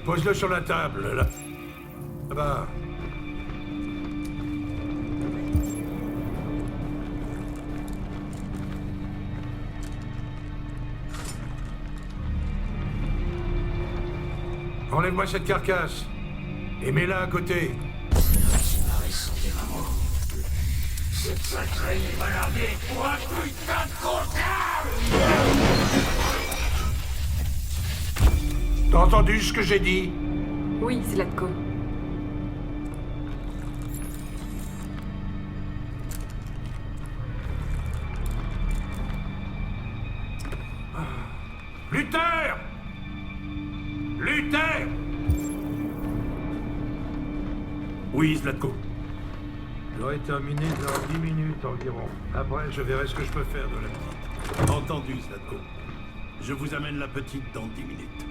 Pose-le sur la table, là. Là-bas. Enlève-moi cette carcasse. Et mets-la à côté. Cette sacrée baladée pour un putain de comptable! T'as entendu ce que j'ai dit? Oui, Zlatko. Luther! Luther! Oui, Zlatko. J'aurai terminé dans 10 minutes environ. Après, je verrai ce que je peux faire de la petite. Entendu, Zlatko. Je vous amène la petite dans 10 minutes.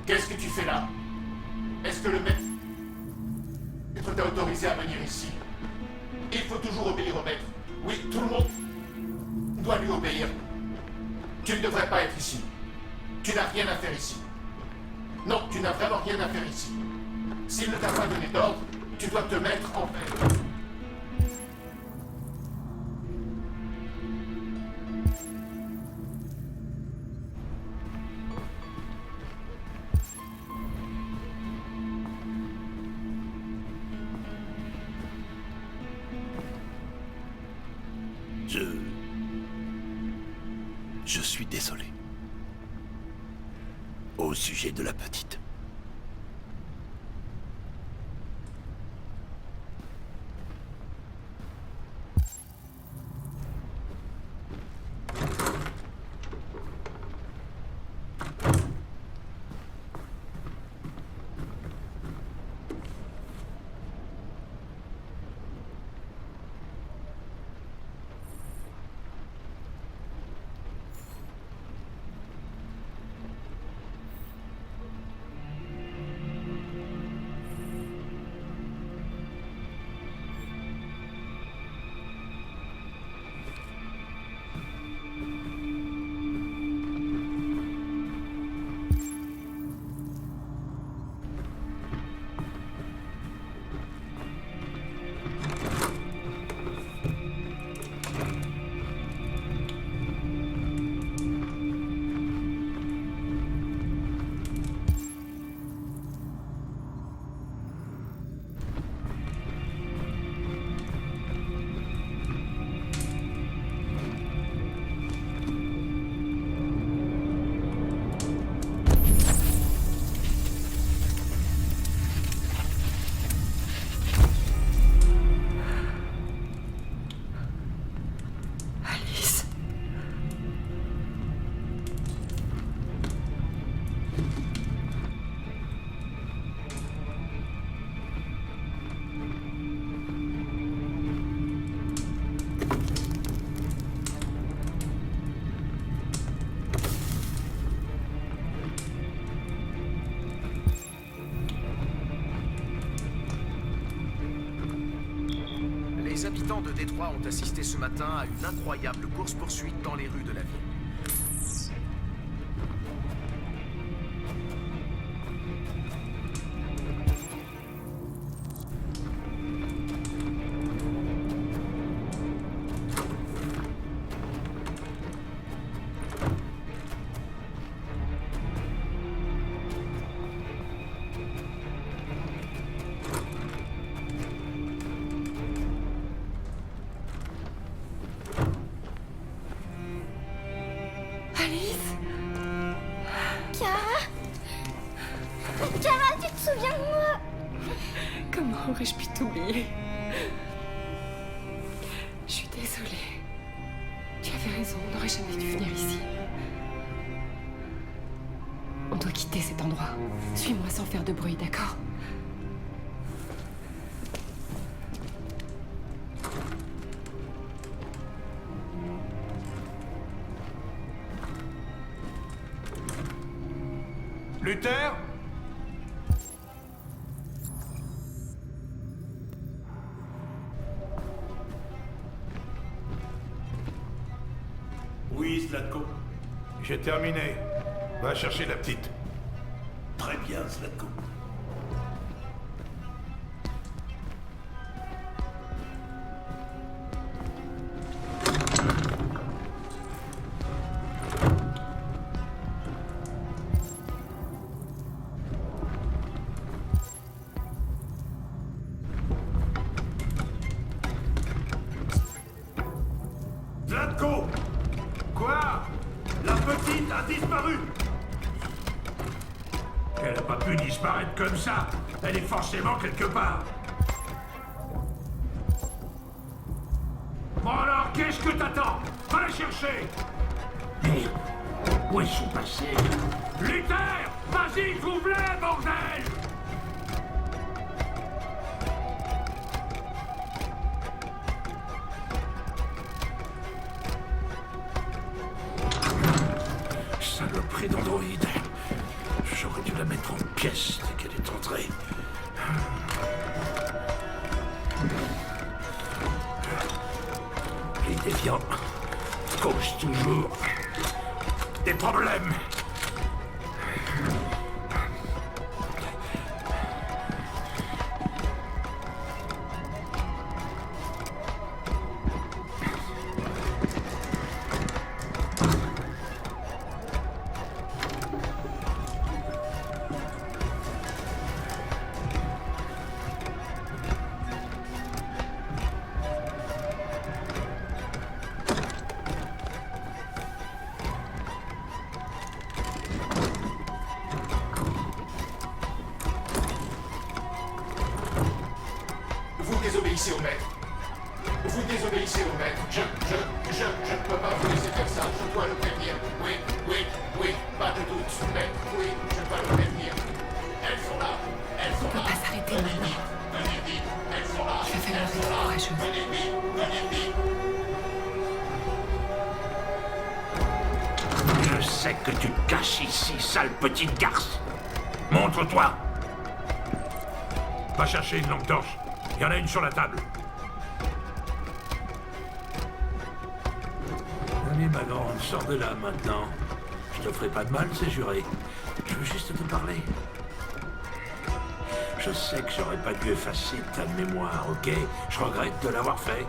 Qu'est-ce que tu fais là? Est-ce que le maître t'a autorisé à venir ici? Il faut toujours obéir au maître. Oui, tout le monde doit lui obéir. Tu ne devrais pas être ici. Tu n'as rien à faire ici. Non, tu n'as vraiment rien à faire ici. S'il ne t'a pas donné d'ordre, tu dois te mettre en paix. Je suis désolé. Au sujet de la petite. Les habitants de Détroit ont assisté ce matin à une incroyable course-poursuite dans les rues de la ville. Alice? Chiara? Chiara, tu te souviens de moi? Comment aurais-je pu t'oublier? Je suis désolée. Tu avais raison, on n'aurait jamais dû venir ici. On doit quitter cet endroit. Suis-moi sans faire de bruit, d'accord? Luther? Oui, Zlatko. J'ai terminé. Va chercher la petite. Très bien, Zlatko. Zlatko! Quoi? La petite a disparu! Elle n'a pas pu disparaître comme ça. Elle est forcément quelque part. Bon alors, qu'est-ce que t'attends? Va la chercher! Mais où est-ce sont passés? Luther! Vas-y, trouve-les, bordel! Saloperie d'androïde. J'aurais dû la mettre en pièces dès qu'elle est entrée. Les déviants causent toujours des problèmes. Vous désobéissez au maître. Vous désobéissez au maître. Je ne peux pas vous laisser faire ça. Je dois le prévenir. Oui, pas de doute, maître. Oui, je dois le prévenir. Elles sont là. Elles sont On là. peut pas s'arrêter maintenant. Venez vite. Elles sont là. Il va falloir être courageuse. Venez vite. Je sais que tu te caches ici, sale petite garce. Montre-toi. Va chercher une lampe torche. Il y en a une sur la table. Allez, ma grande, sors de là maintenant. Je te ferai pas de mal, c'est juré. Je veux juste te parler. Je sais que j'aurais pas dû effacer ta mémoire, ok? Je regrette de l'avoir fait.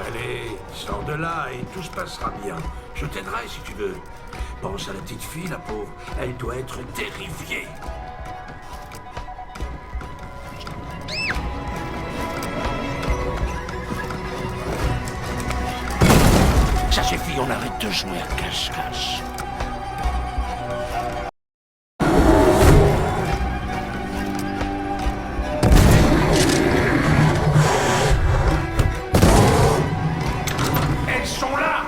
Allez, sors de là et tout se passera bien. Je t'aiderai si tu veux. Pense à la petite fille, la pauvre. Elle doit être terrifiée. Ça suffit, on arrête de jouer à cache-cache. Elles sont là!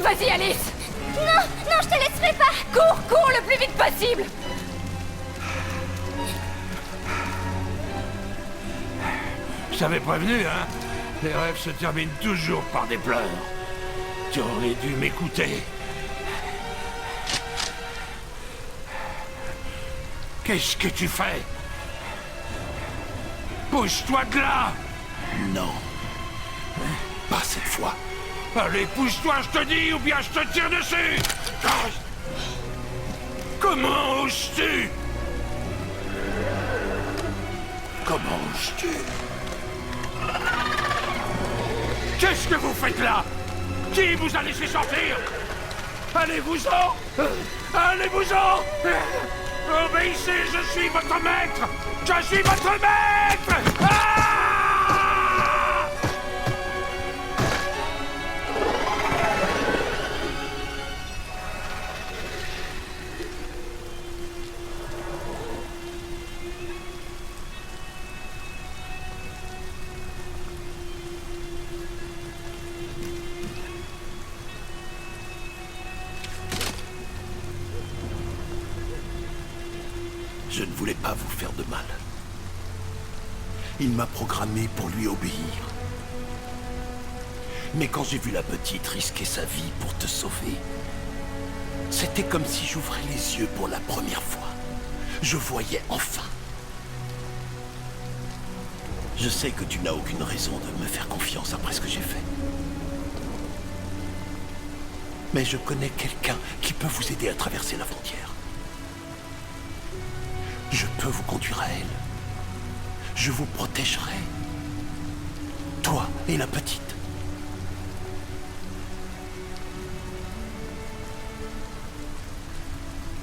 Vas-y, Alice! Non, non, je te laisserai pas. Cours, cours le plus vite possible! Je t'avais prévenu, hein? Les rêves se terminent toujours par des pleurs. Tu aurais dû m'écouter. Qu'est-ce que tu fais? Pousse-toi de là! Non. Pas cette fois. Allez, pousse-toi, je te dis, ou bien je te tire dessus! Ah! Comment oses-tu? Comment oses-tu? Qu'est-ce que vous faites là? Qui vous a laissé sortir? Allez-vous-en! Allez-vous-en! Obéissez, je suis votre maître! Je suis votre maître! Ah! Je ne voulais pas vous faire de mal. Il m'a programmé pour lui obéir. Mais quand j'ai vu la petite risquer sa vie pour te sauver, c'était comme si j'ouvrais les yeux pour la première fois. Je voyais enfin. Je sais que tu n'as aucune raison de me faire confiance après ce que j'ai fait. Mais je connais quelqu'un qui peut vous aider à traverser la frontière. Je peux vous conduire à elle. Je vous protégerai. Toi et la petite.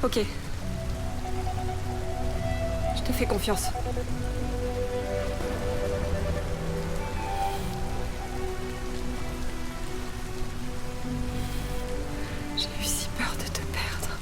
Ok. Je te fais confiance. J'ai eu si peur de te perdre.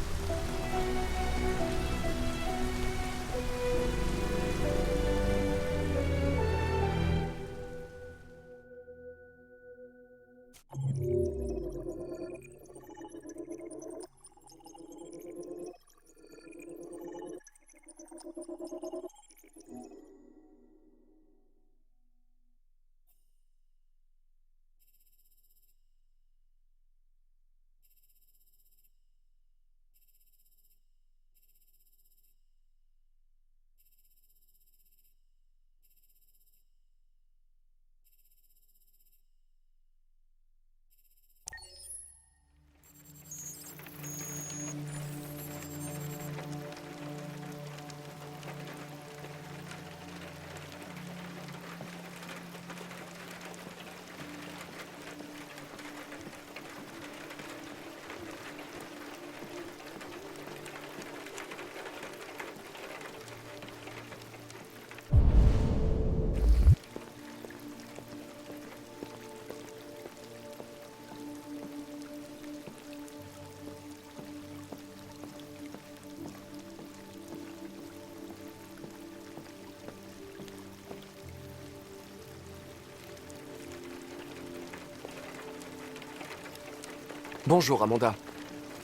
Bonjour, Amanda.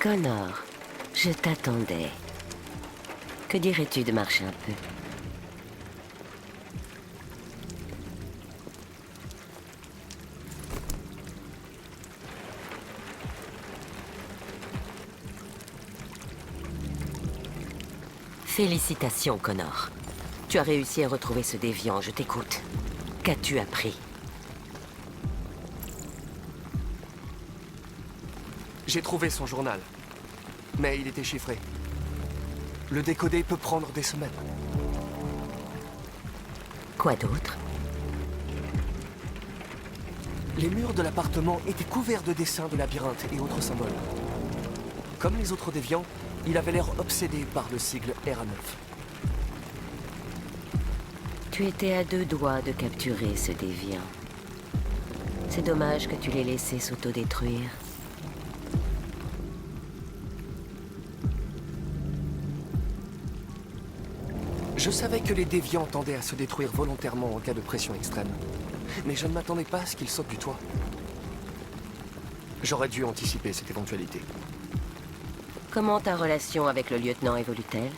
Connor, je t'attendais. Que dirais-tu de marcher un peu? Félicitations, Connor. Tu as réussi à retrouver ce déviant, je t'écoute. Qu'as-tu appris? J'ai trouvé son journal, mais il était chiffré. Le décoder peut prendre des semaines. Quoi d'autre? Les murs de l'appartement étaient couverts de dessins de labyrinthes et autres symboles. Comme les autres déviants, il avait l'air obsédé par le sigle RA9. Tu étais à 2 doigts de capturer ce déviant. C'est dommage que tu l'aies laissé s'autodétruire. Je savais que les déviants tendaient à se détruire volontairement en cas de pression extrême. Mais je ne m'attendais pas à ce qu'ils sautent du toit. J'aurais dû anticiper cette éventualité. Comment ta relation avec le lieutenant évolue-t-elle?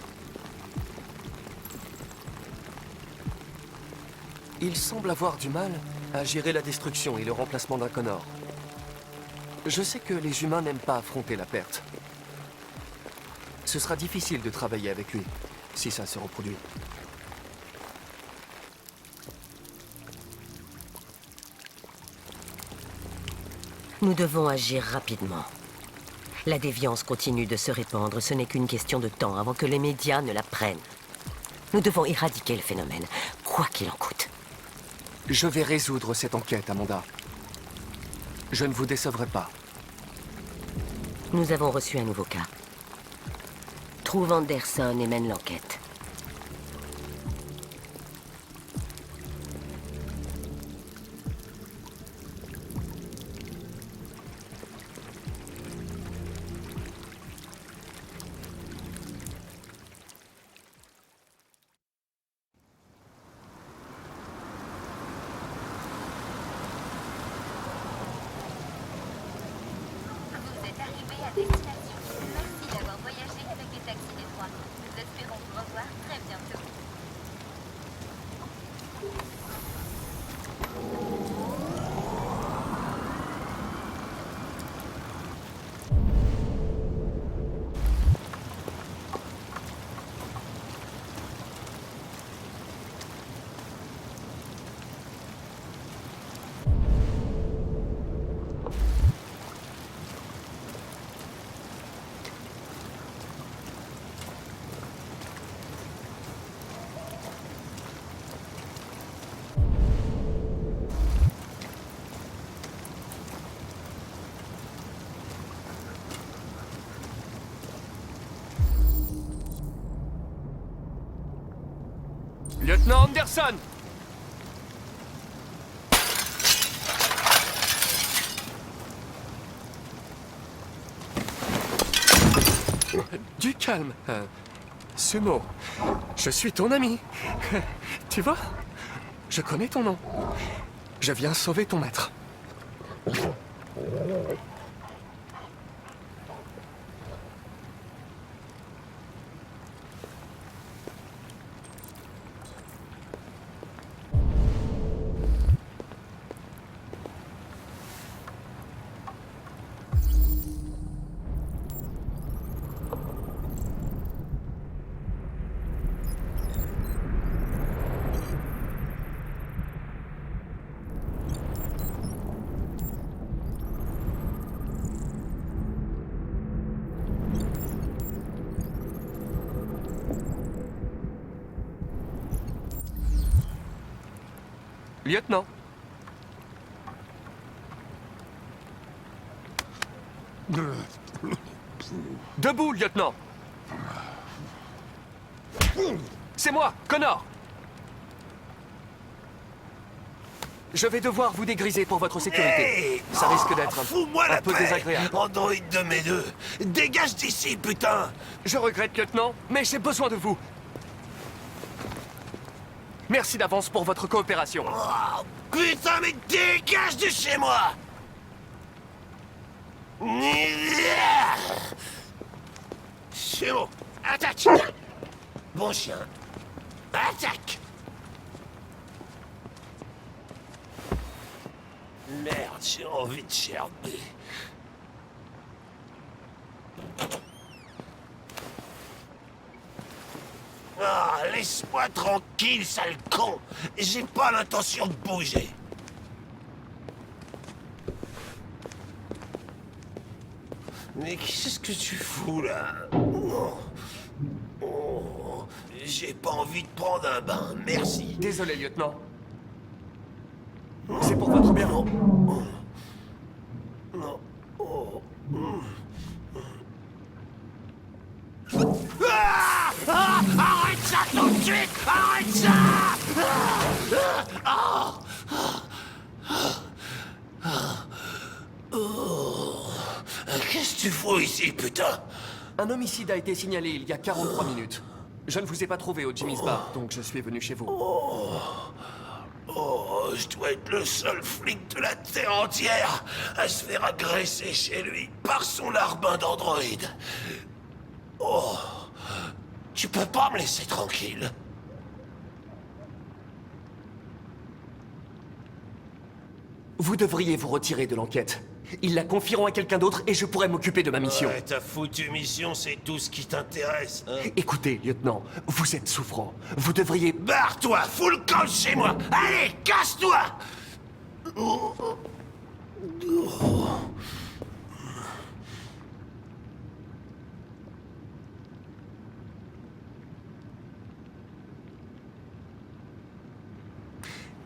Il semble avoir du mal à gérer la destruction et le remplacement d'un Connor. Je sais que les humains n'aiment pas affronter la perte. Ce sera difficile de travailler avec lui, si ça se reproduit. Nous devons agir rapidement. La déviance continue de se répandre, ce n'est qu'une question de temps avant que les médias ne la prennent. Nous devons éradiquer le phénomène, quoi qu'il en coûte. Je vais résoudre cette enquête, Amanda. Je ne vous décevrai pas. Nous avons reçu un nouveau cas. Trouve Anderson et mène l'enquête. Vous êtes arrivé à destination. Merci d'avoir voyagé avec les taxis d'étroits. Nous espérons vous revoir très bientôt. Lieutenant Anderson! Du calme, Sumo. Je suis ton ami. Tu vois? Je connais ton nom. Je viens sauver ton maître. Lieutenant. Debout, lieutenant. C'est moi, Connor. Je vais devoir vous dégriser pour votre sécurité. Hey, Ça risque d'être fous-moi un la peu paix, désagréable. androïde de mes deux. Dégage d'ici, putain. Je regrette, lieutenant, mais j'ai besoin de vous. Merci d'avance pour votre coopération. Oh, putain, mais dégage de chez moi. C'est bon. Attaque. Bon chien. Attaque. Merde, j'ai envie de gerber. Ah, laisse-moi tranquille, sale con. J'ai pas l'intention de bouger. Mais qu'est-ce que tu fous, là? Oh, j'ai pas envie de prendre un bain, merci. Désolé, lieutenant. C'est pour votre bien. Non. Oh. Ah! Ah! Arrête ça tout de suite! Arrête ça! Qu'est-ce que tu fous ici, putain? Un homicide a été signalé il y a 43 minutes. Je ne vous ai pas trouvé au Jimmy's Bar, donc je suis venu chez vous. Oh, je dois être le seul flic de la Terre entière à se faire agresser chez lui par son larbin d'androïde. Oh, tu peux pas me laisser tranquille. Vous devriez vous retirer de l'enquête. Ils la confieront à quelqu'un d'autre et je pourrai m'occuper de ma mission. Ouais, ta foutue mission, c'est tout ce qui t'intéresse. Hein? Écoutez, lieutenant, vous êtes souffrant. Vous devriez... Barre-toi, fous le camp de chez moi. Allez, casse-toi.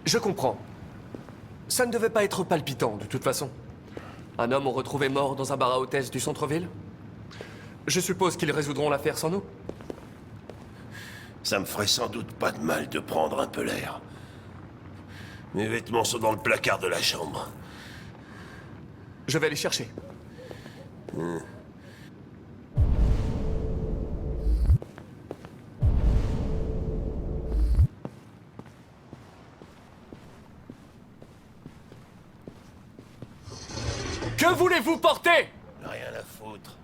Je comprends. Ça ne devait pas être palpitant, de toute façon. Un homme on retrouvé mort dans un bar à hôtesse du centre-ville. Je suppose qu'ils résoudront l'affaire sans nous. Ça me ferait sans doute pas de mal de prendre un peu l'air. Mes vêtements sont dans le placard de la chambre. Je vais les chercher. Que voulez-vous porter? Rien à foutre.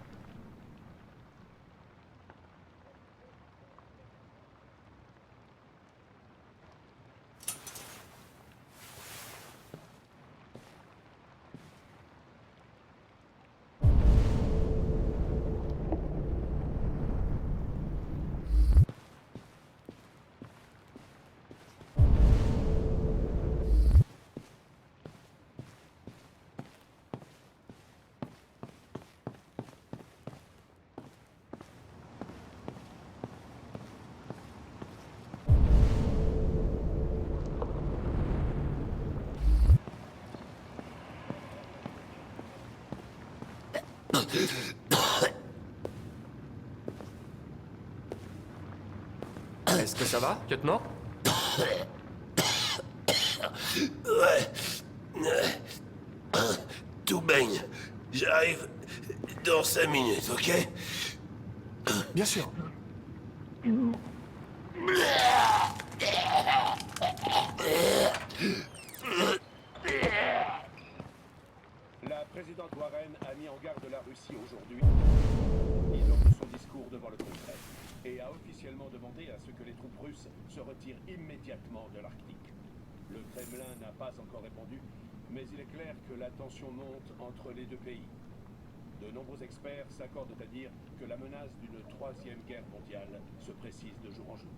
Est-ce que ça va, lieutenant? Tout baigne. J'arrive dans 5 minutes, ok? Bien sûr. La présidente Warren a mis en garde la Russie aujourd'hui lors de son discours devant le Congrès et a officiellement demandé à ce que les troupes russes se retirent immédiatement de l'Arctique. Le Kremlin n'a pas encore répondu, mais il est clair que la tension monte entre les deux pays. De nombreux experts s'accordent à dire que la menace d'une troisième guerre mondiale se précise de jour en jour.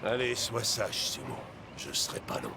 Allez, sois sage, Simon. Je serai pas long.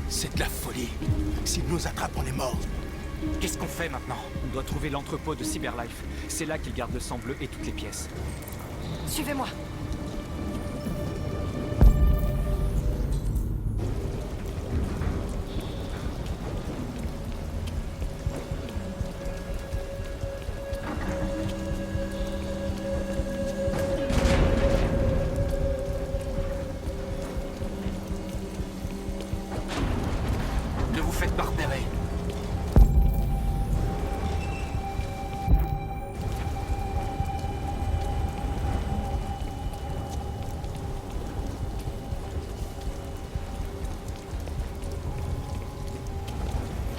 C'est de la folie. S'ils nous attrapent, on est morts. Qu'est-ce qu'on fait maintenant? On doit trouver l'entrepôt de Cyberlife. C'est là qu'ils gardent le sang bleu et toutes les pièces. Suivez-moi. Ne vous faites pas repérer.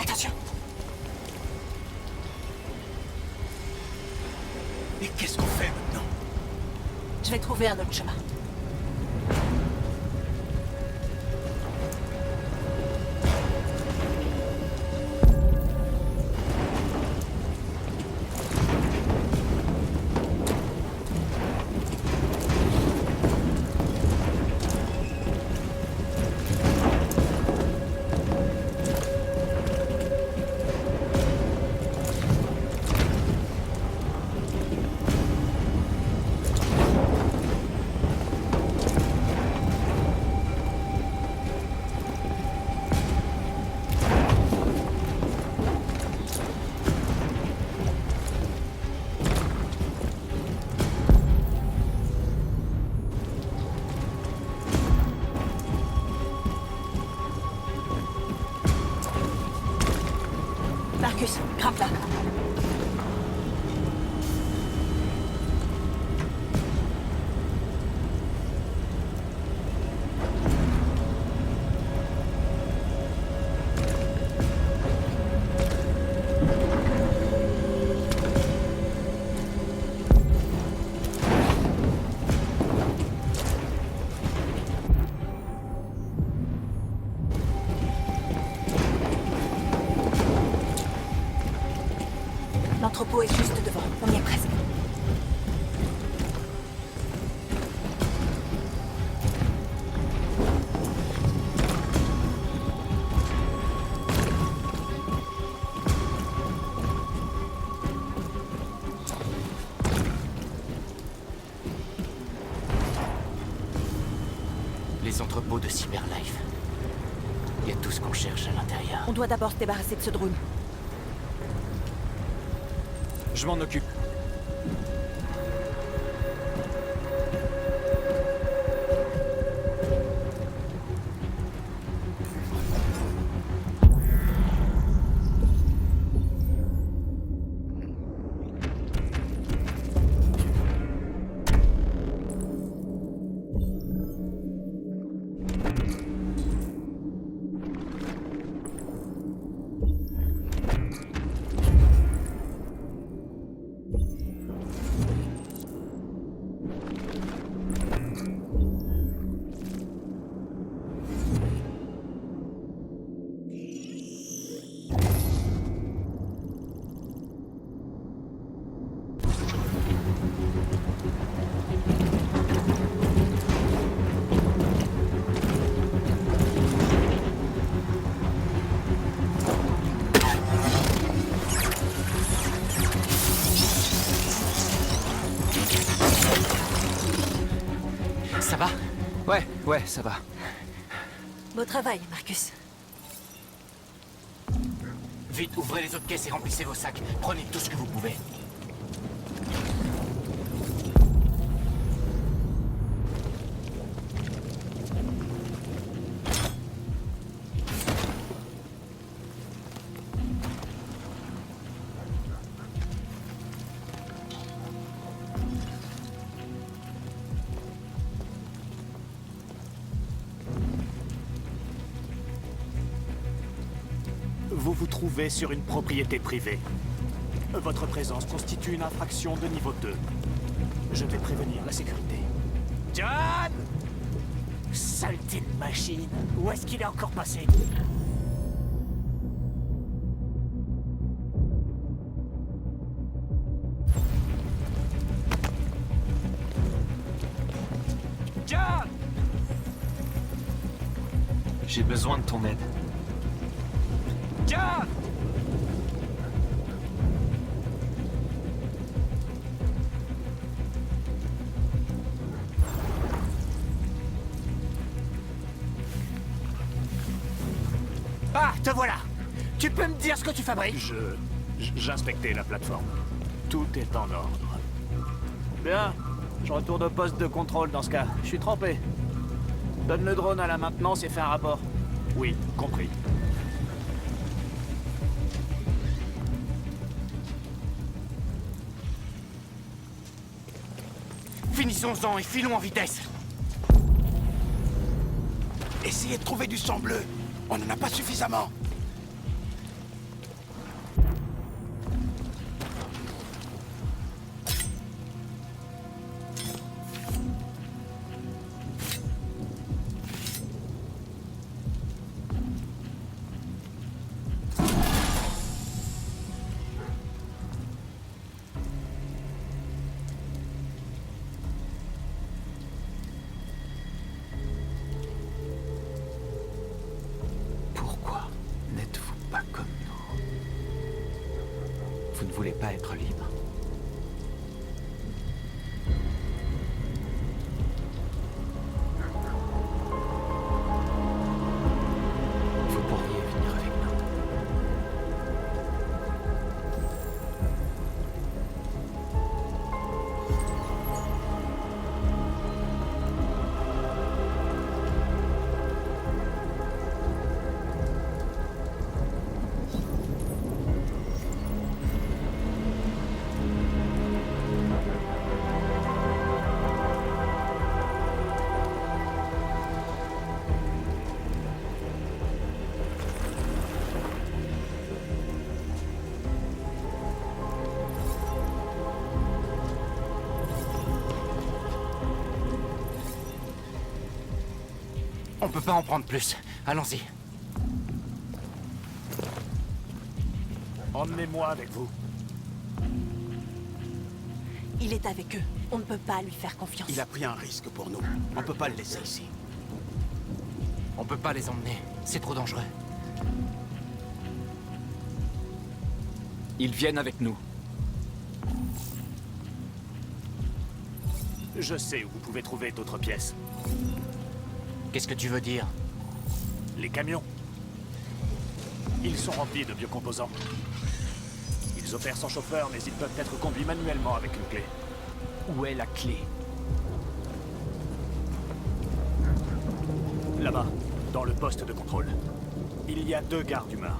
Attention. Et qu'est-ce qu'on fait maintenant? Je vais trouver un autre chemin. Marcus, grimpe là. L'entrepôt est juste devant. On y est presque. Les entrepôts de Cyberlife. Il y a tout ce qu'on cherche à l'intérieur. On doit d'abord se débarrasser de ce drone. Je m'en occupe. Ça va? Ouais, ça va. Beau travail, Marcus. Vite, ouvrez les autres caisses et remplissez vos sacs. Prenez tout ce que vous pouvez. Vous vous trouvez sur une propriété privée. Votre présence constitue une infraction de niveau 2. Je vais prévenir la sécurité. John! Saleté de machine! Où est-ce qu'il est encore passé? John! J'ai besoin de ton aide. John! Ah, te voilà! Tu peux me dire ce que tu fabriques? J'inspectais la plateforme. Tout est en ordre. Bien. Je retourne au poste de contrôle dans ce cas. Je suis trempé. Donne le drone à la maintenance et fais un rapport. Oui, compris. Finissons-en et filons en vitesse. Essayez de trouver du sang bleu. On n'en a pas suffisamment. Pourquoi n'êtes-vous pas comme nous? Vous ne voulez pas être libre. Vous pourriez venir avec nous. On peut pas en prendre plus. Allons-y. Emmenez-moi avec vous. Il est avec eux. On ne peut pas lui faire confiance. Il a pris un risque pour nous. On peut pas le laisser ici. On peut pas les emmener. C'est trop dangereux. Ils viennent avec nous. Je sais où vous pouvez trouver d'autres pièces. Qu'est-ce que tu veux dire? Les camions. Ils sont remplis de biocomposants. Ils opèrent sans chauffeur, mais ils peuvent être conduits manuellement avec une clé. Où est la clé? Là-bas, dans le poste de contrôle. Il y a 2 gardes humains.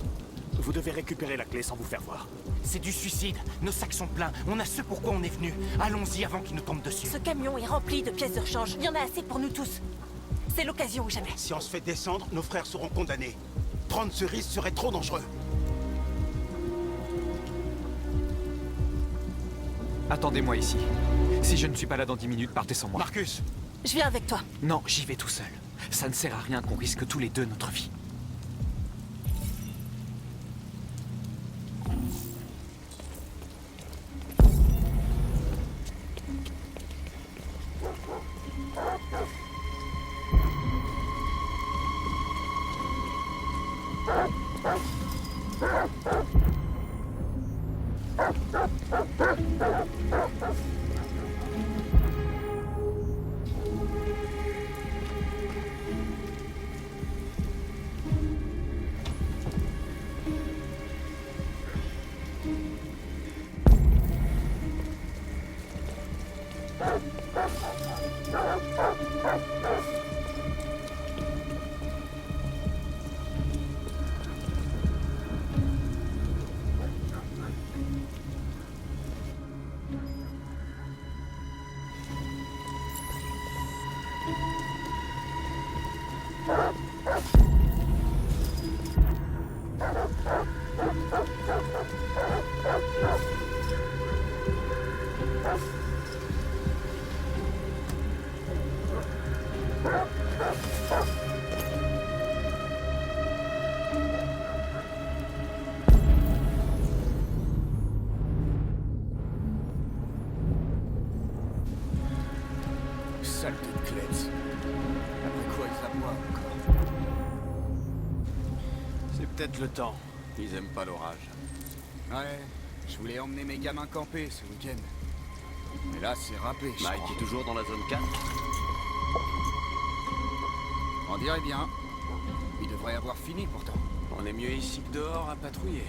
Vous devez récupérer la clé sans vous faire voir. C'est du suicide. Nos sacs sont pleins. On a ce pourquoi on est venu. Allons-y avant qu'ils nous tombent dessus. Ce camion est rempli de pièces de rechange. Il y en a assez pour nous tous. C'est l'occasion ou jamais. Si on se fait descendre, nos frères seront condamnés. Prendre ce risque serait trop dangereux. Attendez-moi ici. Si je ne suis pas là dans 10 minutes, partez sans moi. Marcus! Je viens avec toi. Non, j'y vais tout seul. Ça ne sert à rien qu'on risque tous les deux notre vie. peut-être le temps. Ils aiment pas l'orage. Ouais, je voulais emmener mes gamins camper ce week-end. Mais là, c'est râpé, je Mike crois. est toujours dans la zone 4. On dirait bien. Il devrait avoir fini pourtant. On est mieux ici que dehors à patrouiller.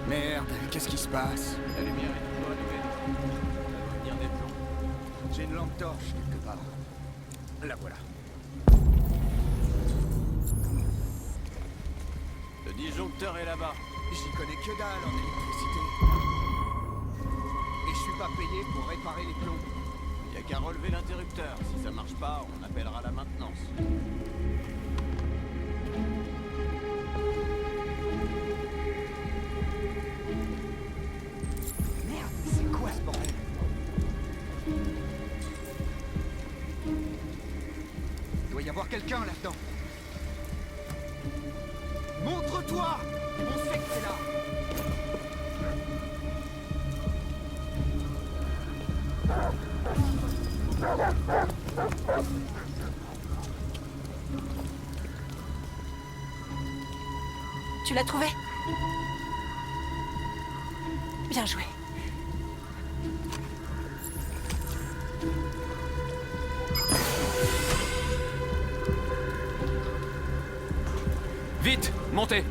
Merde, qu'est-ce qui se passe? La lumière est toujours allumée. Ça doit venir des plombs. J'ai une lampe torche quelque part. La voilà. Le disjoncteur est là-bas. J'y connais que dalle en électricité. Et je suis pas payé pour réparer les plombs. Y a qu'à relever l'interrupteur. Si ça marche pas, on appellera la maintenance. Merde, c'est quoi ce bordel? Il doit y avoir quelqu'un là-dedans. Montre-toi! On sait que c'est là! Tu l'as trouvé? Bien joué. Vite, montez!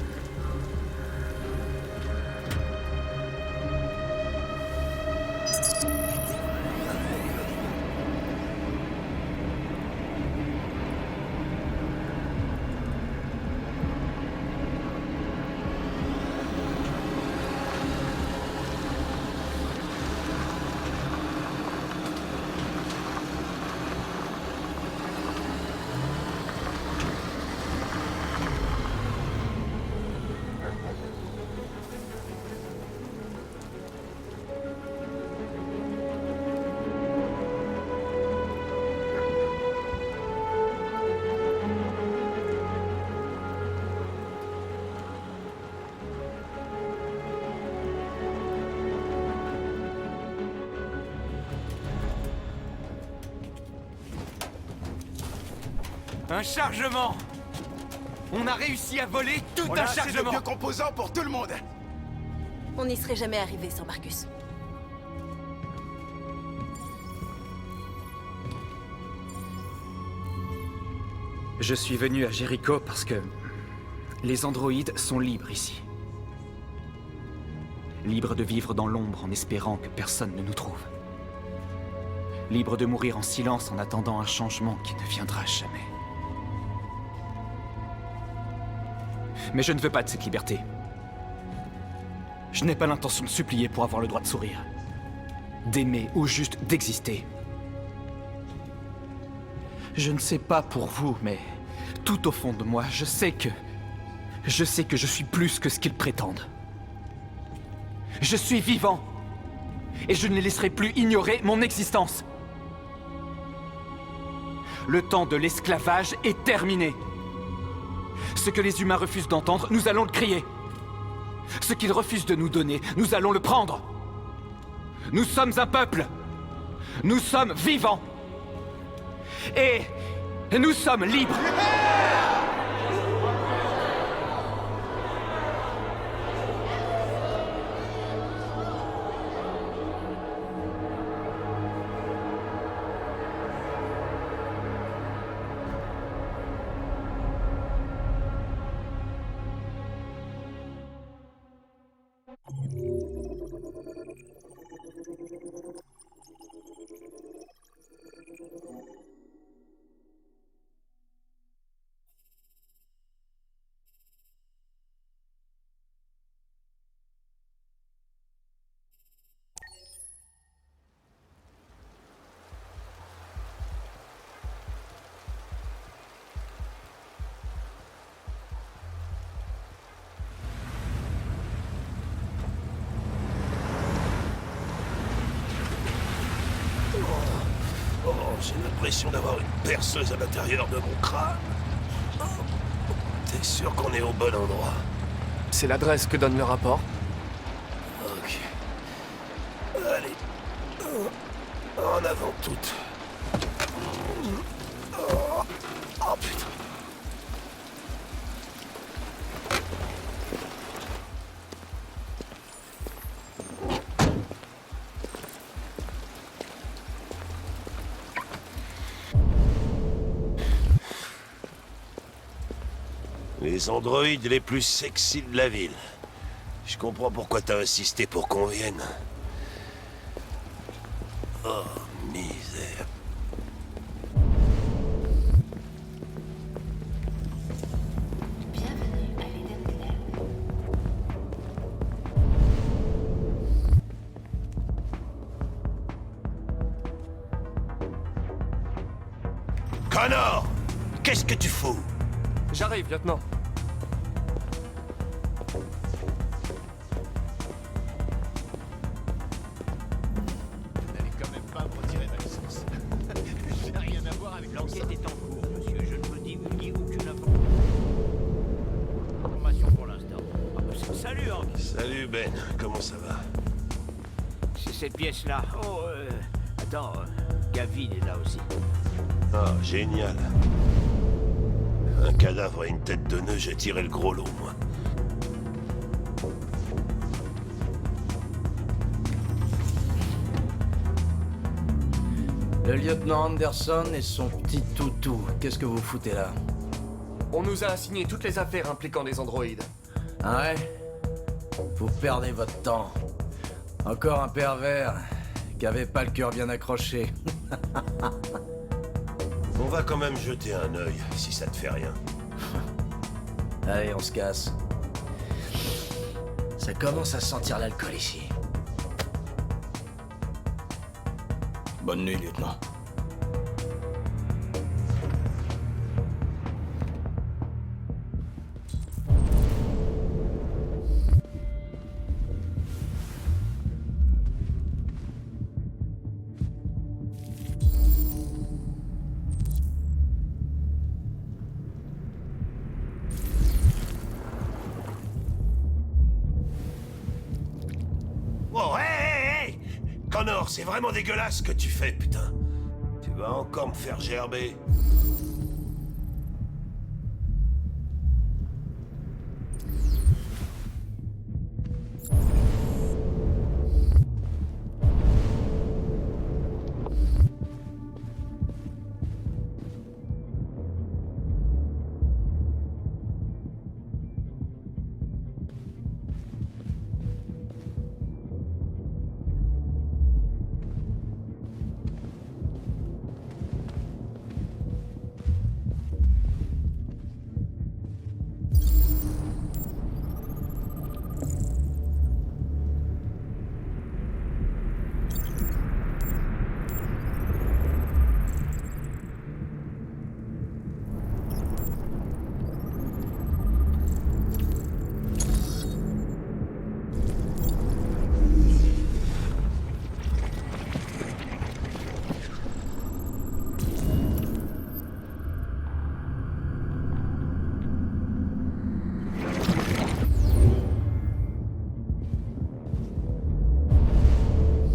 Un chargement! On a réussi à voler tout On un a assez de chargement! vieux composants pour tout le monde. On n'y serait jamais arrivé sans Marcus. Je suis venu à Jericho parce que les androïdes sont libres ici. Libres de vivre dans l'ombre en espérant que personne ne nous trouve. Libres de mourir en silence en attendant un changement qui ne viendra jamais. Mais je ne veux pas de cette liberté. Je n'ai pas l'intention de supplier pour avoir le droit de sourire. D'aimer ou juste d'exister. Je ne sais pas pour vous, mais tout au fond de moi, je sais que je suis plus que ce qu'ils prétendent. Je suis vivant. Et je ne les laisserai plus ignorer mon existence. Le temps de l'esclavage est terminé. Ce que les humains refusent d'entendre, nous allons le crier. Ce qu'ils refusent de nous donner, nous allons le prendre. Nous sommes un peuple. Nous sommes vivants. Et nous sommes libres. Oh, j'ai l'impression d'avoir une perceuse à l'intérieur de mon crâne. Oh, t'es sûr qu'on est au bon endroit? C'est l'adresse que donne le rapport. Ok. Allez. En avant toutes. Oh putain. Les androïdes les plus sexy de la ville. Je comprends pourquoi t'as insisté pour qu'on vienne. Oh, misère. Bienvenue à l'Eden Club. Connor! Qu'est-ce que tu fous? J'arrive, lieutenant. Vous n'allez quand même pas me retirer ma licence. J'ai rien à voir avec l'enquête est en cours, monsieur. Je ne peux divulguer aucune information pour l'instant. Salut, Hank. Salut, Ben. Comment ça va? C'est cette pièce-là. Oh, attends, Gavin est là aussi. Ah, génial. Un cadavre et une tête de nœud, j'ai tiré le gros lot, moi. Le lieutenant Anderson et son petit toutou. Qu'est-ce que vous foutez là? On nous a assigné toutes les affaires impliquant des androïdes. Ah ouais? Vous perdez votre temps. Encore un pervers qui avait pas le cœur bien accroché. On va quand même jeter un œil, si ça te fait rien. Allez, on se casse. Ça commence à sentir l'alcool ici. Bonne nuit, lieutenant. Oh, hé! Connor, c'est vraiment dégueulasse ce que tu fais, putain. Tu vas encore me faire gerber.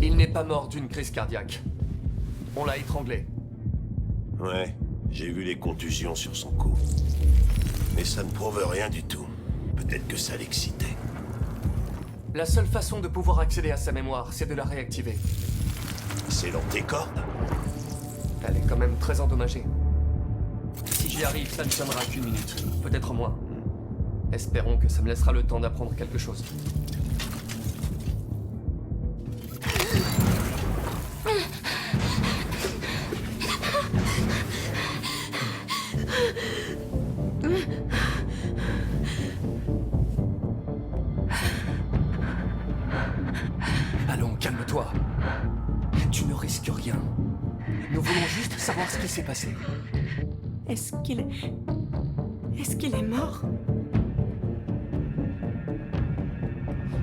Il n'est pas mort d'une crise cardiaque. On l'a étranglé. Ouais, j'ai vu les contusions sur son cou. Mais ça ne prouve rien du tout. Peut-être que ça l'excitait. La seule façon de pouvoir accéder à sa mémoire, c'est de la réactiver. C'est l'antécorde? Elle est quand même très endommagée. Si j'y arrive, ça ne tiendra qu'une minute. Peut-être moins. Espérons que ça me laissera le temps d'apprendre quelque chose. savoir ce qui s'est passé. Est-ce qu'il est mort?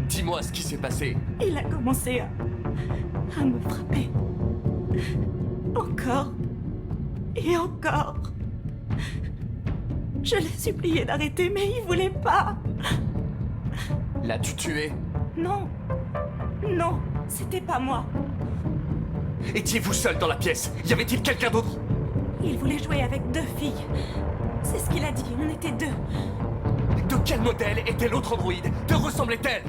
Dis-moi ce qui s'est passé. Il a commencé à me frapper. Encore. Et encore. Je l'ai supplié d'arrêter, mais il voulait pas. L'as-tu tué? Non. Non, c'était pas moi. Étiez-vous seul dans la pièce? Y avait-il quelqu'un d'autre? Il voulait jouer avec 2 filles. C'est ce qu'il a dit, on était 2. De quel modèle était l'autre androïde? Que ressemblait-elle?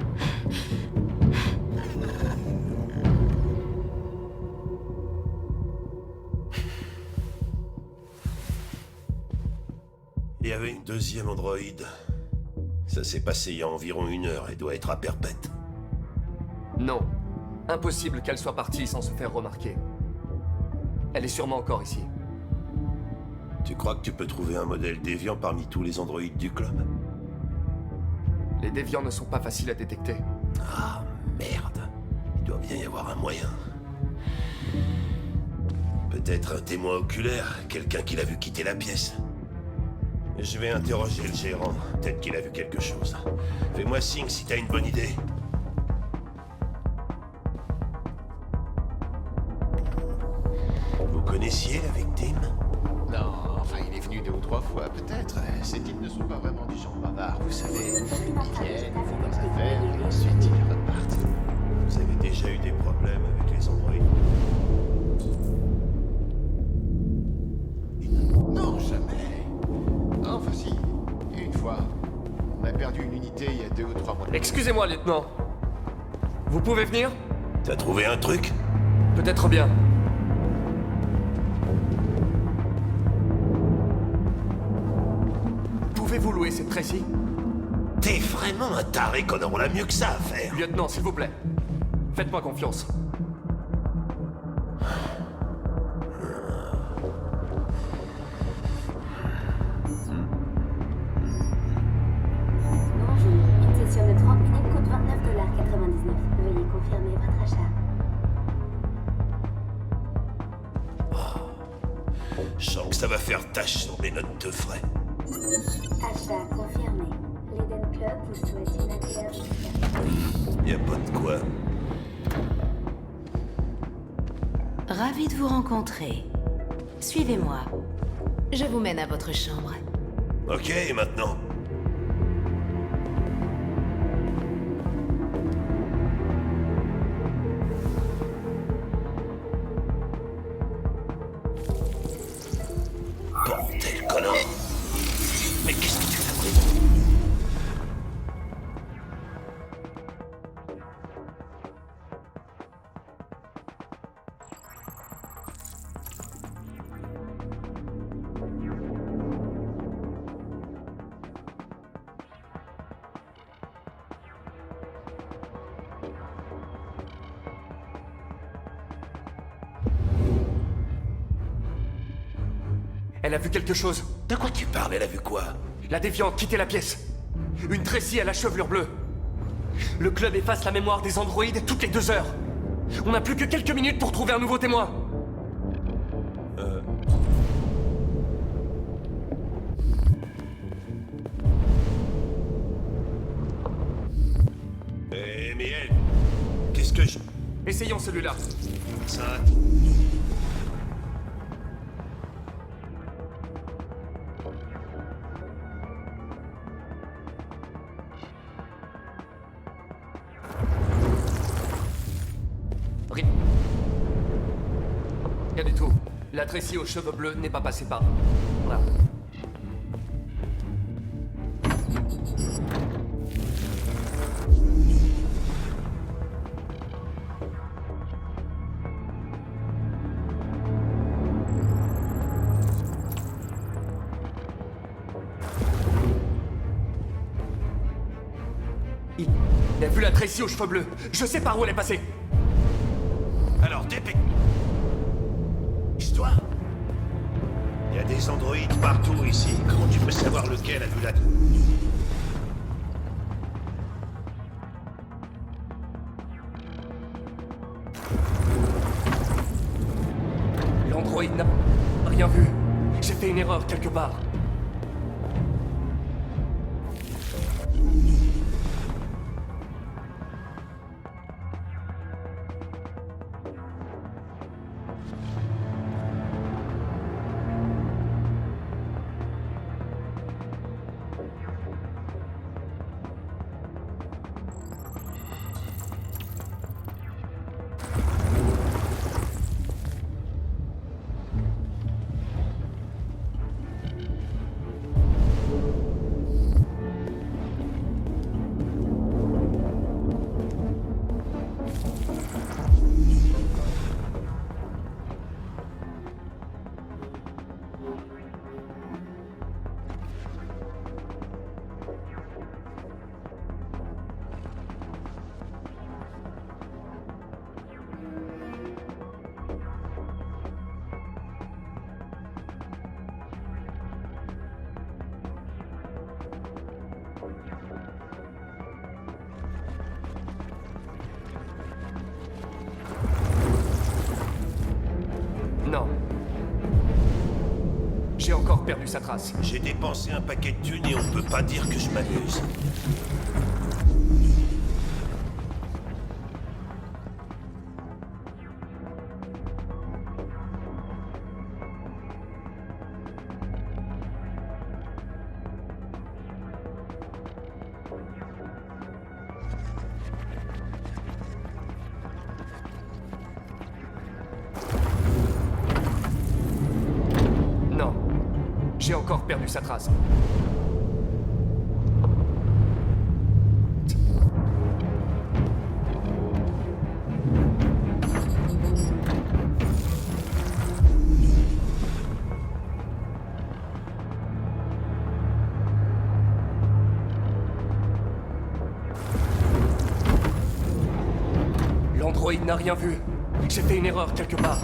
Il y avait une deuxième androïde. Ça s'est passé il y a environ 1 heure et doit être à perpète. Non. Impossible qu'elle soit partie sans se faire remarquer. Elle est sûrement encore ici. Tu crois que tu peux trouver un modèle déviant parmi tous les androïdes du club? Les déviants ne sont pas faciles à détecter. Ah, merde. Il doit bien y avoir un moyen. Peut-être un témoin oculaire, quelqu'un qui l'a vu quitter la pièce. Je vais interroger le gérant. Peut-être qu'il a vu quelque chose. Fais-moi signe si t'as une bonne idée. Vous connaissiez la victime? Non, enfin, il est venu 2 ou 3 fois, peut-être. Ces types ne sont pas vraiment du genre bavard, vous savez. Ils viennent, ils font leurs affaires, et ensuite ils repartent. Vous avez déjà eu des problèmes avec les androïdes? Non, jamais. Enfin si, une fois. On a perdu une unité il y a 2 ou 3 mois. Excusez-moi, lieutenant. Vous pouvez venir? T'as trouvé un truc? Peut-être bien. Pouvez-vous louer cette Tracy? T'es vraiment un taré, Connor, on a mieux que ça à faire. Lieutenant, s'il vous plaît. Faites-moi confiance. Bonjour, une session de 30 minutes coûte $29,99. Veuillez confirmer votre achat. Je sens que ça va faire tâche sur mes notes de frais. Achat confirmé. L'Eden Club vous souhaite une agréable visite. Y a pas de quoi. Ravi de vous rencontrer. Suivez-moi. Je vous mène à votre chambre. Ok, et maintenant? Bordel, Connor! Mais qu'est-ce que tu fais vraiment? Elle a vu quelque chose. De quoi tu parles? Elle a vu quoi? La déviante quitter la pièce. Une Tracy à la chevelure bleue. Le club efface la mémoire des androïdes toutes les 2 heures. On n'a plus que quelques minutes pour trouver un nouveau témoin. Mais elle... Qu'est-ce que je... Essayons celui-là. Ça... Rien du tout. La Tracy aux cheveux bleus n'est pas passée par... Voilà. Il a vu la Tracy aux cheveux bleus. Je sais par où elle est passée. Alors, dépêche... Histoire? Il y a des androïdes partout ici. Comment tu peux savoir lequel a vu la... L'androïde n'a... rien vu. J'ai fait une erreur quelque part. Non. J'ai encore perdu sa trace. J'ai dépensé un paquet de thunes et on peut pas dire que je m'amuse. J'ai encore perdu sa trace. L'androïde n'a rien vu. J'ai fait une erreur quelque part.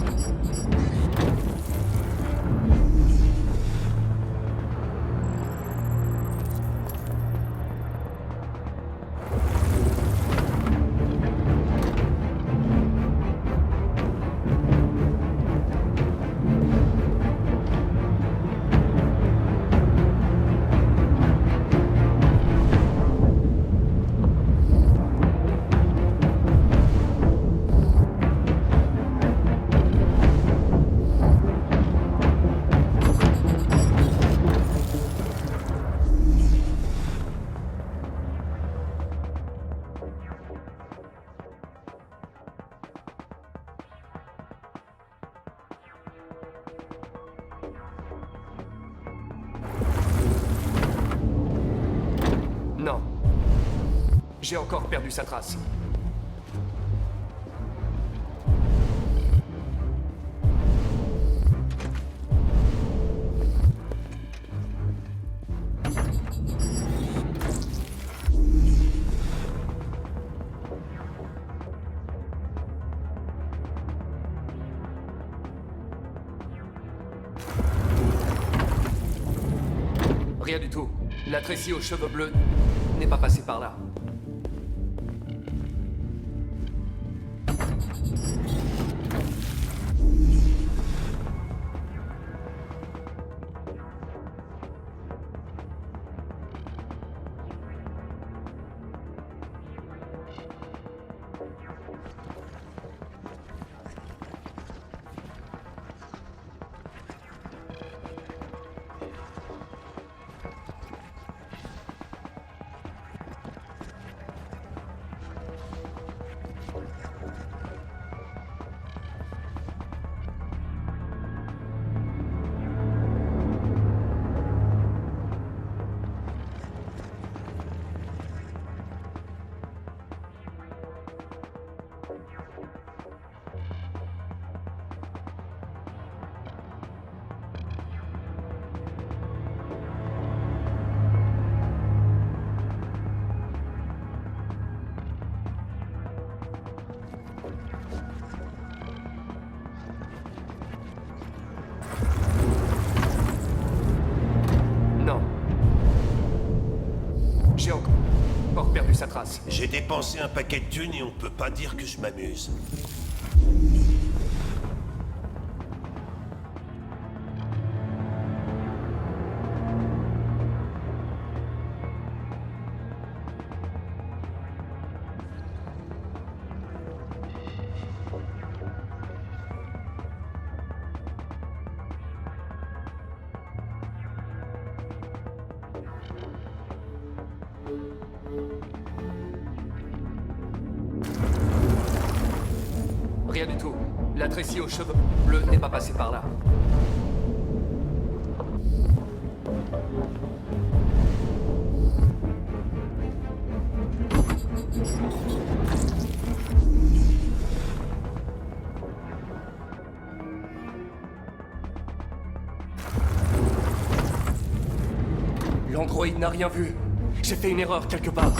Non. J'ai encore perdu sa trace. Rien du tout. La Tracy aux cheveux bleus n'est pas passée par là. J'ai encore perdu sa trace. J'ai dépensé un paquet de thunes et on peut pas dire que je m'amuse. Tracy aux cheveux bleus n'est pas passé par là. L'androïde n'a rien vu. J'ai fait une erreur quelque part.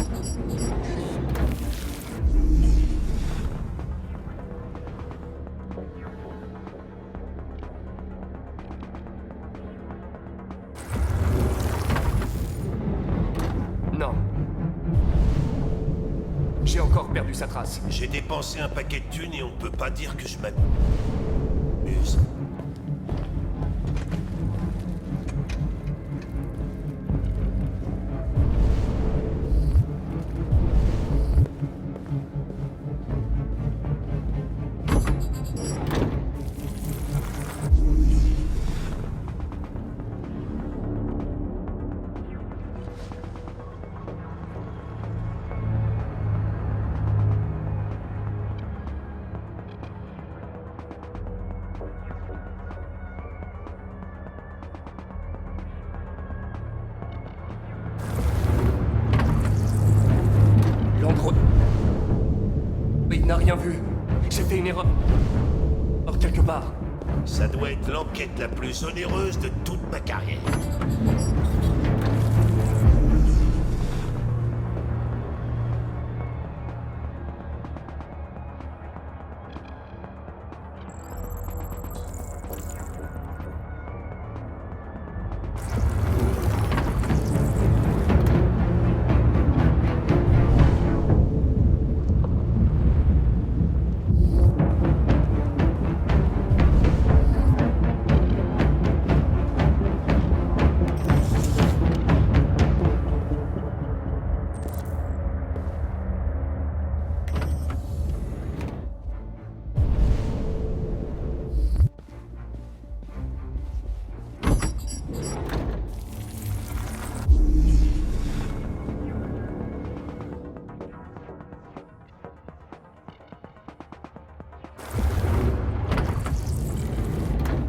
Non. J'ai encore perdu sa trace. J'ai dépensé un paquet de thunes et on peut pas dire que je m'amuse. Il n'a rien vu. J'ai fait une erreur. Or, quelque part. Ça doit être l'enquête la plus onéreuse de toute ma carrière.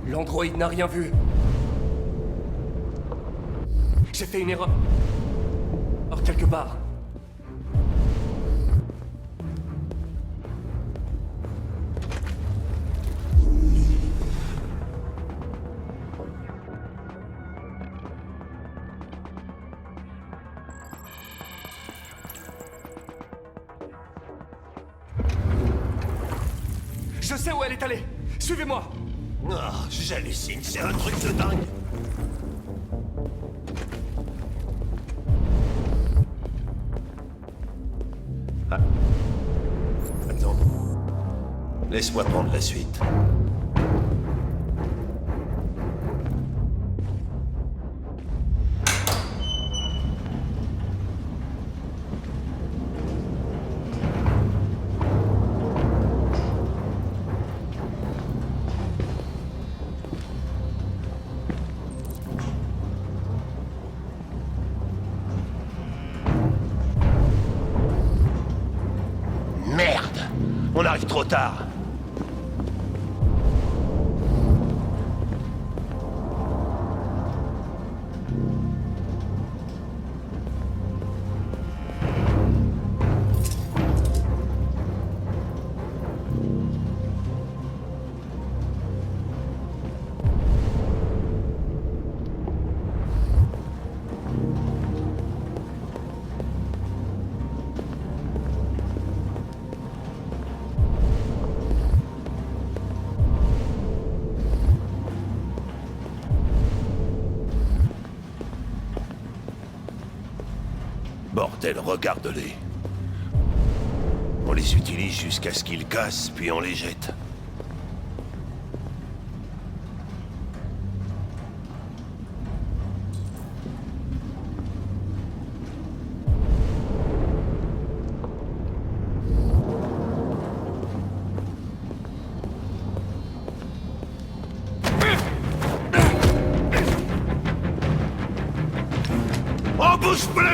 L'androïde n'a rien vu. J'ai fait une erreur. Or, quelque part. Je sais où elle est allée. Suivez-moi. Oh, j'hallucine, c'est un truc de dingue. Ah. Attends. Laisse-moi prendre la suite. On arrive trop tard. Bordel, regarde-les. On les utilise jusqu'à ce qu'ils cassent, puis on les jette. Oh, bouge plus!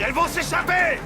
elles vont s'échapper!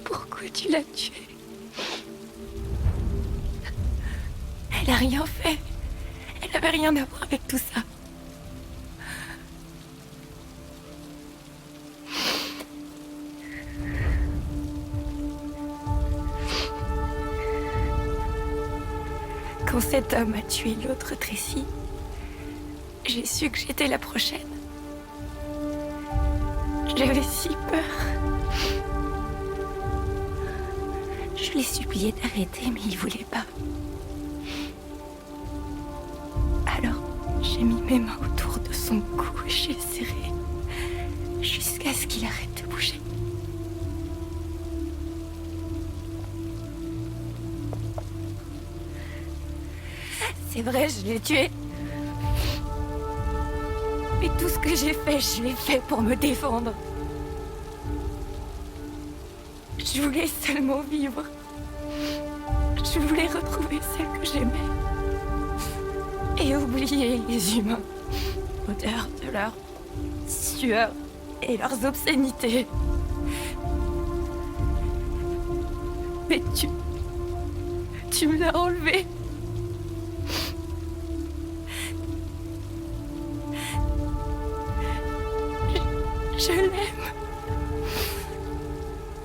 Pourquoi tu l'as tuée? Elle a rien fait. Elle avait rien à voir avec tout ça. Quand cet homme a tué l'autre Tracy, j'ai su que j'étais la prochaine. J'avais si peur. Je l'ai supplié d'arrêter, mais il voulait pas. Alors, j'ai mis mes mains autour de son cou et j'ai serré jusqu'à ce qu'il arrête de bouger. C'est vrai, je l'ai tué. Mais tout ce que j'ai fait, je l'ai fait pour me défendre. Je voulais seulement vivre. Je voulais retrouver celle que j'aimais. Et oublier les humains. Odeur de leur sueur et leurs obscénités. Mais tu me l'as enlevé. Je l'aime.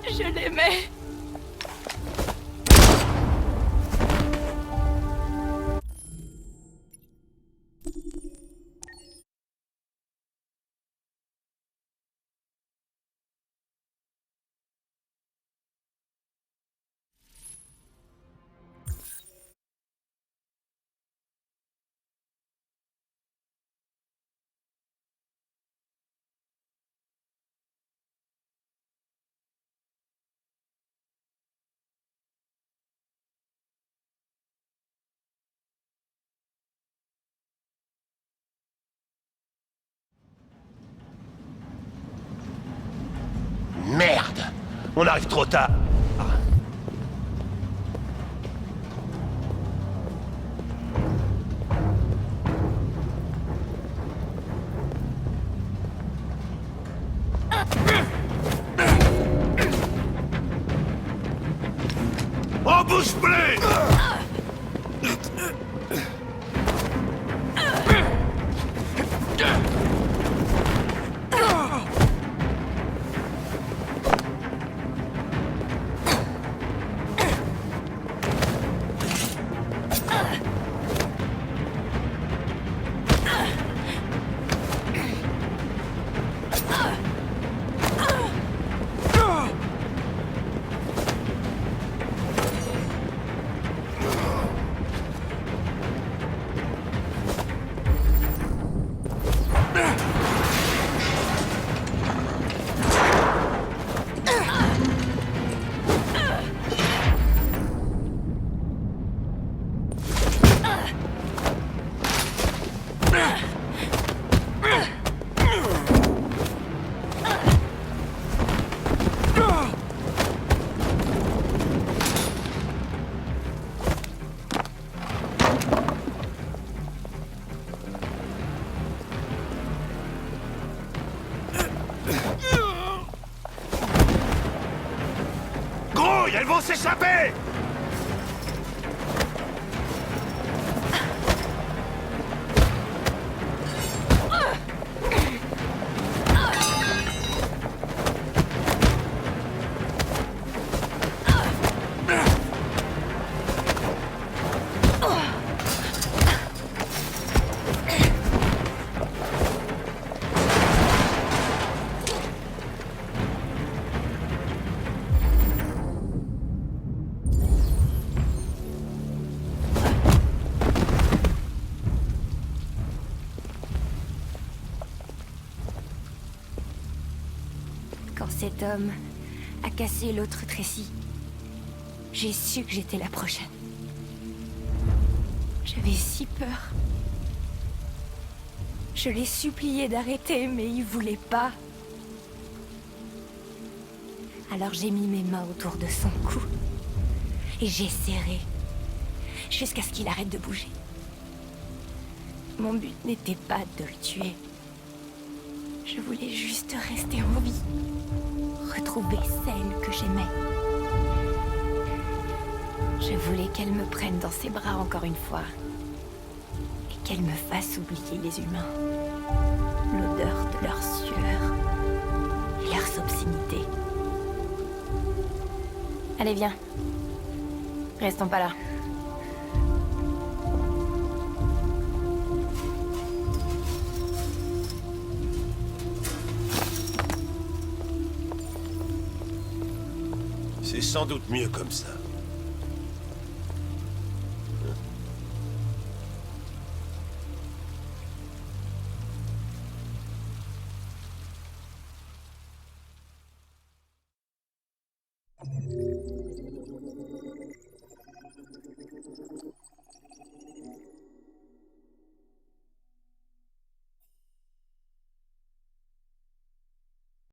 Je l'aimais. Merde! On arrive trop tard. On bouge plus! Elles vont s'échapper! cet homme a cassé l'autre Tracy, j'ai su que j'étais la prochaine. J'avais si peur. Je l'ai supplié d'arrêter, mais il voulait pas. Alors j'ai mis mes mains autour de son cou. Et j'ai serré. Jusqu'à ce qu'il arrête de bouger. Mon but n'était pas de le tuer. Je voulais juste rester en vie. Retrouver celle que j'aimais. Je voulais qu'elle me prenne dans ses bras encore une fois. Et qu'elle me fasse oublier les humains. L'odeur de leur sueur. Et leurs obscénités. Allez, viens. Restons pas là. C'est sans doute mieux comme ça.